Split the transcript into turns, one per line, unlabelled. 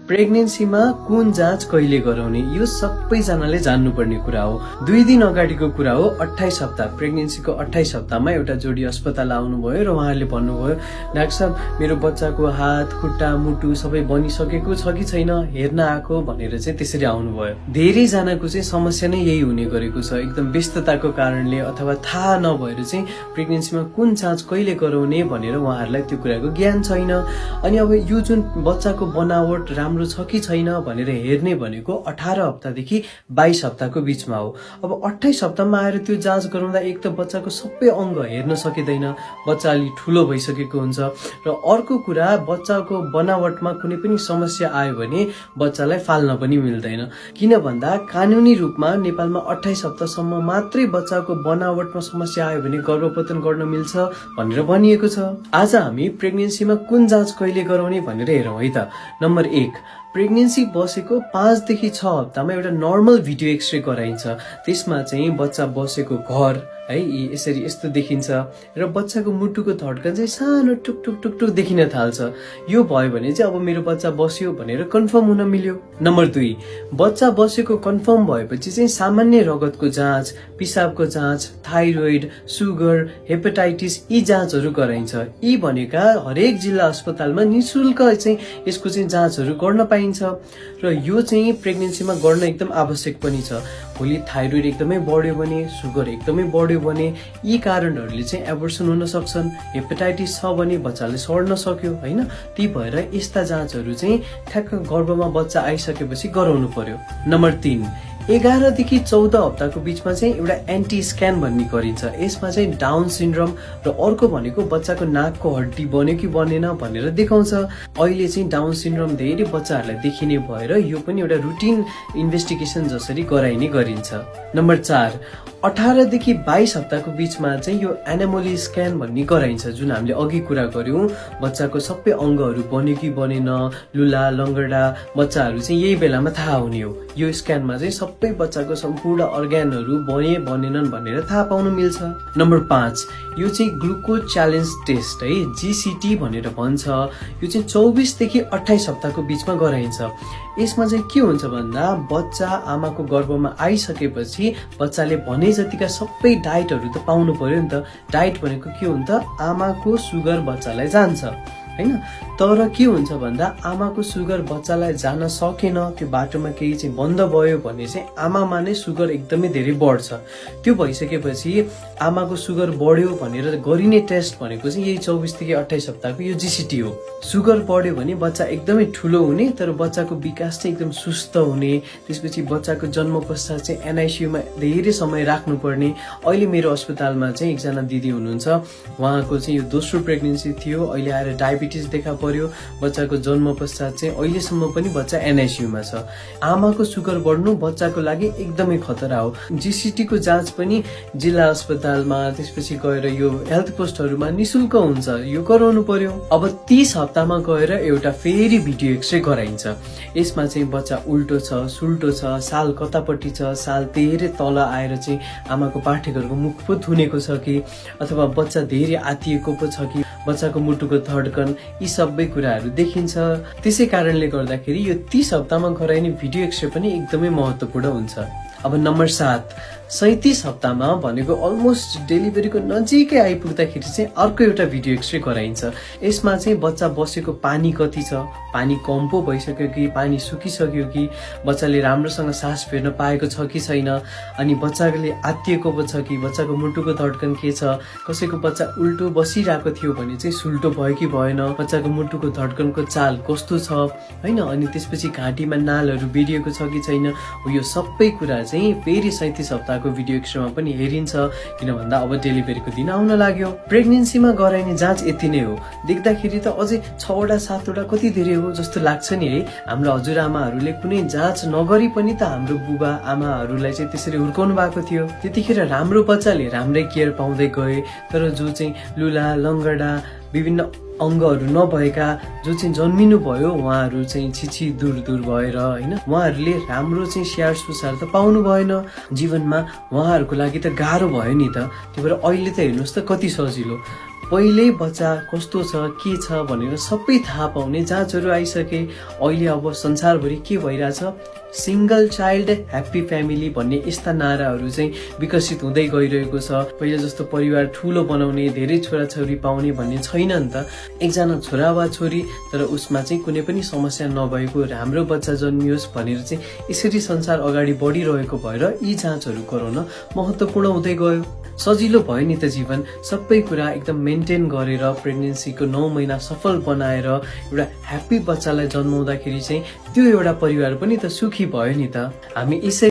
प्रेग्नेन्सीमा कुन जाँच कहिले गराउने यो सबैजनाले जान्नुपर्ने कुरा हो। 2 दिन अगाडिको कुरा हो। 28 हप्ता प्रेग्नेन्सीको 28 हप्तामा एउटा जोडी अस्पताल आउनुभयो र उहाँहरूले भन्नुभयो, डाक्टर साहब मेरो बच्चाको हात खुट्टा मुटु सबै बनिसकेको छ कि छैन हेर्न आएको भनेर चाहिँ त्यसरी आउनुभयो। धेरै जनाको चाहिँ समस्या नै यही हुने गरेको छ, एकदम व्यस्तताको कारणले अथवा थाहा नभएर चाहिँ प्रेग्नेन्सीमा कुन जाँच कहिले गराउने भनेर उहाँहरूलाई त्यो कुराको ज्ञान छैन। अनि अब यो जुन बच्चाको बनावट राम्रो छ कि छैन भनेर हेर्ने भनेको 18 हप्तादेखि 22 हप्ताको बीचमा हो। अब 28 हप्तामा आएर त्यो जाँच गराउँदा एक त बच्चाको सबै अङ्ग हेर्न सकिँदैन, बच्चा अलि ठुलो भइसकेको हुन्छ, र अर्को कुरा बच्चाको बनावटमा कुनै पनि समस्या आयो भने बच्चालाई फाल्न पनि मिल्दैन। किन भन्दा कानुनी रूपमा नेपालमा 28 हप्तासम्म मात्रै बच्चाको बनावटमा समस्या आयो भने गर्भपतन गर्न मिल्छ भनेर भनिएको छ। आज हामी प्रेग्नेन्सीमा कुन जाँच कहिले गराउने भनेर हेरौँ है त। नम्बर 1, प्रेग्नेन्सी बसेको 5 देखि 6 हप्तामा एउटा नर्मल भिडियो एक्सरे गराइन्छ। त्यसमा चाहिँ बच्चा बसेको घर है यसरी यस्तो देखिन्छ र बच्चाको मुटुको धड्कन चाहिँ सानो टुक टुक टुक टुक देखिन थाल्छ। यो भयो भने चाहिँ अब मेरो बच्चा बस्यो भनेर कन्फर्म हुन मिल्यो। नम्बर 2, बच्चा बसेको कन्फर्म भएपछि चाहिँ सामान्य रगतको जाँच, पिसाबको जाँच, थाइरोइड, सुगर, हेपाटाइटिस यी जाँचहरू गराइन्छ। यी भनेका हरेक जिल्ला अस्पतालमा निशुल्क चाहिँ यसको चाहिँ जाँचहरू गर्न पाइन्छ र यो चाहिँ प्रेग्नेन्सीमा गर्न एकदम आवश्यक पनि छ। भोलि थाइरोइड एकदमै बढ्यो भने, सुगर एकदमै बढ्यो भने यी कारणहरूले चाहिँ एबर्सन हुन सक्छन्। हेपाटाइटिस छ भने बच्चाले सर्न सक्यो हैन। ती भएर यस्ता जाँचहरू चाहिँ ठ्याक्क गर्भमा बच्चा आइसकेपछि गराउनु पर्यो। नम्बर 3, 11 देखि 14 हप्ताको बीचमा चाहिँ एउटा एन्टी स्क्यान भन्ने गरिन्छ। यसमा चाहिँ डाउन सिन्ड्रोम र अर्को भनेको बच्चाको नाकको हड्डी बन्यो कि बनेन भनेर देखाउँछ। अहिले चाहिँ डाउन सिन्ड्रोम धेरै बच्चाहरूलाई देखिने भएर यो पनि एउटा रुटिन इन्भेस्टिगेसन जसरी गराइने गरिन्छ। नम्बर 4, 18 देखि 22 हप्ताको बीचमा चाहिँ यो एनामोली स्क्यान भन्ने गराइन्छ, जुन हामीले अघि कुरा गर्यौं। बच्चाको सबै अङ्गहरू बन्यो कि बनेन, लुला लङ्गडा बच्चाहरू चाहिँ यही बेलामा थाहा हुने हो। यो स्क्यानमा चाहिँ सबै बच्चाको सम्पूर्ण अर्ग्यानहरू बने बनेनन् भनेर थाहा पाउन मिल्छ। नम्बर 5, यो चाहिँ ग्लुकोज च्यालेन्ज टेस्ट है, जीसीटी भनेर भन्छ। यो चाहिँ 24 देखि 28 हप्ताको बीचमा गराइन्छ। यसमा चाहिँ के हुन्छ भन्दा बच्चा आमाको गर्भमा आइसकेपछि बच्चाले भने जतिका सबै डाइटहरू त पाउनु पर्यो नि त। डाइट भनेको के हुन्छ, आमाको सुगर बच्चालाई जान्छ हैन। तर के हुन्छ भन्दा आमाको सुगर बच्चालाई जान सकेन, त्यो बाटोमा केही चाहिँ बन्द भयो भने चाहिँ आमामा नै सुगर एकदमै धेरै बढ्छ। त्यो भइसकेपछि आमाको सुगर बढ्यो भनेर गरिने टेस्ट भनेको चाहिँ यही 24 देखि 28 हप्ताको यो जीसीटी हो। सुगर बढ्यो भने बच्चा एकदमै ठुलो हुने, तर बच्चाको विकास चाहिँ एकदम सुस्त हुने, त्यसपछि बच्चाको जन्म पश्चात चाहिँ एनआइसियुमा धेरै समय राख्नुपर्ने। अहिले मेरो अस्पतालमा चाहिँ एकजना दिदी हुनुहुन्छ, उहाँको चाहिँ यो दोस्रो प्रेग्नेन्सी थियो, अहिले आएर डायबिटिज देखा पर्यो। बच्चाको जन्म पश्चात चाहिँ अहिलेसम्म पनि बच्चा एनआइसियुमा छ। आमाको सुगर बढ्नु बच्चाको लागि एकदमै खतरा हो। जीसीटी को जाँच पनि जिल्ला अस्पतालमा त्यसपछि गएर यो हेल्थ पोस्टहरूमा निशुल्क हुन्छ, यो गराउनु पर्यो। अब 30 हप्तामा गएर एउटा फेरि भिडियो एक्सरे गराइन्छ। यसमा चाहिँ बच्चा उल्टो छ, सुल्टो छ, साल कतापट्टि छ, साल धेरै तल आएर चाहिँ आमाको पाठेघरको मुख पो थुनेको छ कि, अथवा बच्चा धेरै आतिएको पो छ कि, बच्चाको मुटुको धड्कन यी सबै कुराहरू देखिन्छ। त्यसै कारणले गर्दाखेरि यो 30 हप्तामा गराइने भिडियो एक्सरे पनि एकदमै महत्त्वपूर्ण हुन्छ। अब नम्बर 7, 37 हप्तामा भनेको अलमोस्ट डेलिभरीको नजिकै आइपुग्दाखेरि चाहिँ अर्को एउटा भिडियो एक्सरे गराइन्छ। यसमा चाहिँ बच्चा बसेको पानी कति छ, पानी कम पो भइसक्यो कि, पानी सुकिसक्यो कि, बच्चाले राम्रोसँग सास फेर्न पाएको छ कि छैन, अनि बच्चाले आत्तिएको पो छ कि, बच्चाको मुटुको धड्कन के छ, कसैको बच्चा उल्टो बसिरहेको थियो भने चाहिँ सुल्टो भयो कि भएन, बच्चाको मुटुको धड्कनको चाल कस्तो छ हैन, अनि त्यसपछि घाँटीमा नालहरू बेरिएको छ कि छैन। यो सबै कुरा चाहिँ फेरि 37 हप्ताको भिडियो एक्सरेमा पनि हेरिन्छ। किन भन्दा अब डेलिभरीको दिन आउन लाग्यो। प्रेग्नेन्सीमा गराइने जाँच यति नै हो। देख्दाखेरि त अझै 6 वटा 7 वटा कति धेरै हो जस्तो लाग्छ नि है। हाम्रो हजुरआमाहरूले कुनै जाँच नगरी पनि त हाम्रो बुबा आमाहरूलाई चाहिँ त्यसरी हुर्काउनु भएको थियो। त्यतिखेर राम्रो बच्चाले राम्रै केयर पाउँदै गए, तर जो चाहिँ लुला लङ्गडा विभिन्न अङ्गहरू नभएका जो चाहिँ जन्मिनु भयो उहाँहरू चाहिँ छिछि दूर दूर भएर हैन, उहाँहरूले राम्रो चाहिँ स्याहार सुसार त पाउनु भएन। जीवनमा उहाँहरूको लागि त गाह्रो भयो नि त। त्यही भएर अहिले त हेर्नुहोस् त कति सजिलो। पहिल्यै बच्चा कस्तो छ के छ भनेर सबै थाहा पाउने जाँचहरू आइसके। अहिले अब संसारभरि के भइरहेछ, सिंगल चाइल्ड ह्याप्पी फ्यामिली भन्ने यस्ता नाराहरू चाहिँ विकसित हुँदै गइरहेको छ। पहिले जस्तो परिवार ठुलो बनाउने, धेरै छोराछोरी पाउने भन्ने छैन नि त। एकजना छोरा वा छोरी तर उसमा चाहिँ कुनै पनि समस्या नभएको राम्रो बच्चा जन्मियोस् भनेर चाहिँ यसरी संसार अगाडि बढिरहेको भएर यी जाँचहरू गराउन महत्त्वपूर्ण हुँदै गयो। सजिलो भयो नि त जीवन। सबै कुरा एकदम मेन्टेन गरेर प्रेग्नेन्सीको 9 महिना सफल बनाएर एउटा ह्याप्पी बच्चालाई जन्माउँदाखेरि चाहिँ त्यो एउटा परिवार पनि त सुखी भयो नि त। हामी यसै